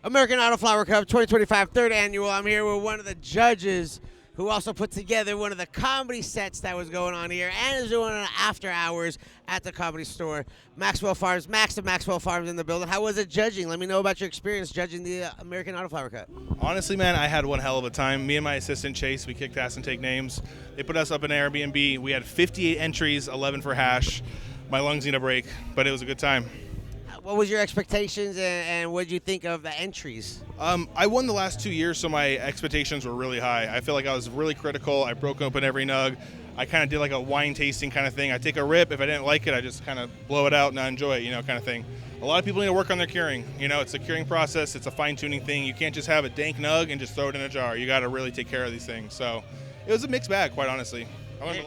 American Autoflower Cup 2025 third annual. I'm here with one of the judges who also put together one of the comedy sets that was going on here and is doing an after hours at the Comedy Store. Maxwell Pharms, Max of Maxwell Pharms in the building. How was it judging? Let me know about your experience judging the American Autoflower Cup. Honestly, man, I had one hell of a time. Me and my assistant, Chase, we kicked ass and take names. They put us up in Airbnb. We had 58 entries, 11 for hash. My lungs need a break, but it was a good time. What was your expectations and what did you think of the entries? I won the last 2 years, so my expectations were really high. I feel like I was really critical. I broke open every nug. I kind of did like a wine tasting kind of thing. I take a rip. If I didn't like it, I just kind of blow it out and I enjoy it, kind of thing. A lot of people need to work on their curing. It's a curing process. It's a fine-tuning thing. You can't just have a dank nug and just throw it in a jar. You got to really take care of these things. So it was a mixed bag, quite honestly.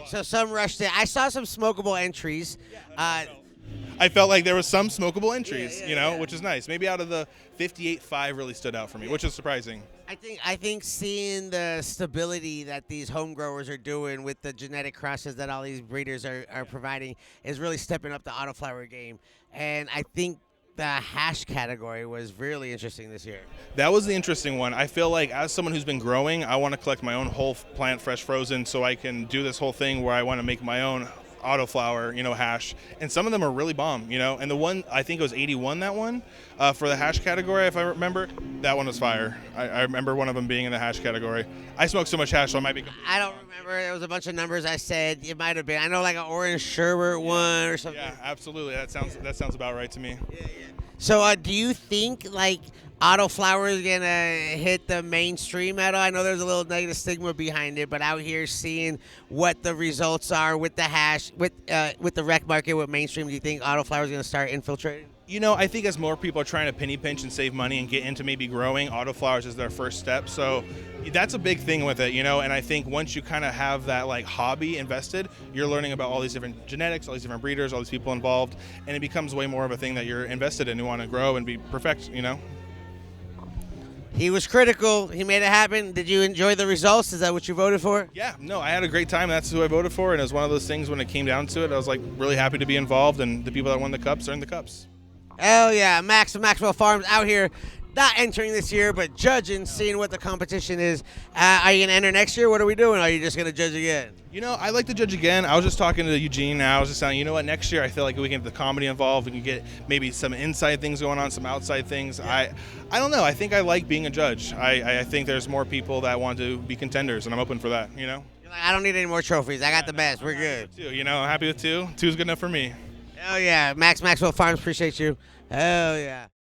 So some rushed it. I saw some smokable entries. I felt like there was some smokable entries, yeah. which is nice. Maybe out of the 58, 5 really stood out for me, which is surprising. I think seeing the stability that these home growers are doing with the genetic crosses that all these breeders are providing is really stepping up the autoflower game. And I think the hash category was really interesting this year. That was the interesting one. I feel like as someone who's been growing, I want to collect my own whole plant fresh frozen so I can do this whole thing where I want to make my own autoflower, hash, and some of them are really bomb, and the one, I think it was 81, that one, for the hash category, if I remember, that one was fire. I remember one of them being in the hash category. I smoke so much hash, so I might be. I don't remember. There was a bunch of numbers I said. It might have been. I know like an orange sherbet one or something. Yeah, absolutely. That sounds about right to me. Yeah. So do you think like Autoflower is gonna hit the mainstream at all? I know there's a little negative stigma behind it, but out here seeing what the results are with the hash, with the rec market, with mainstream, do you think Autoflower is gonna start infiltrating? I think as more people are trying to penny pinch and save money and get into maybe growing, autoflowers is their first step. So that's a big thing with it, and I think once you kind of have that like hobby invested, you're learning about all these different genetics, all these different breeders, all these people involved, and it becomes way more of a thing that you're invested in. You want to grow and be perfect, He was critical. He made it happen. Did you enjoy the results? Is that what you voted for? Yeah, no, I had a great time. That's who I voted for, and it was one of those things when it came down to it, I was like really happy to be involved, and the people that won the cups earned the cups. Hell yeah, Max of Maxwell Farms out here, not entering this year, but judging, seeing what the competition is. Are you going to enter next year? What are we doing? Or are you just going to judge again? I like to judge again. I was just talking to Eugene now. I was just saying, next year I feel like we can get the comedy involved. We can get maybe some inside things going on, some outside things. Yeah. I don't know. I think I like being a judge. I think there's more people that want to be contenders, and I'm open for that, You're like, I don't need any more trophies. I got the best. We're good. I'm happy with 2. 2's good enough for me. Hell yeah. Maxwell Farms, appreciate you. Hell yeah.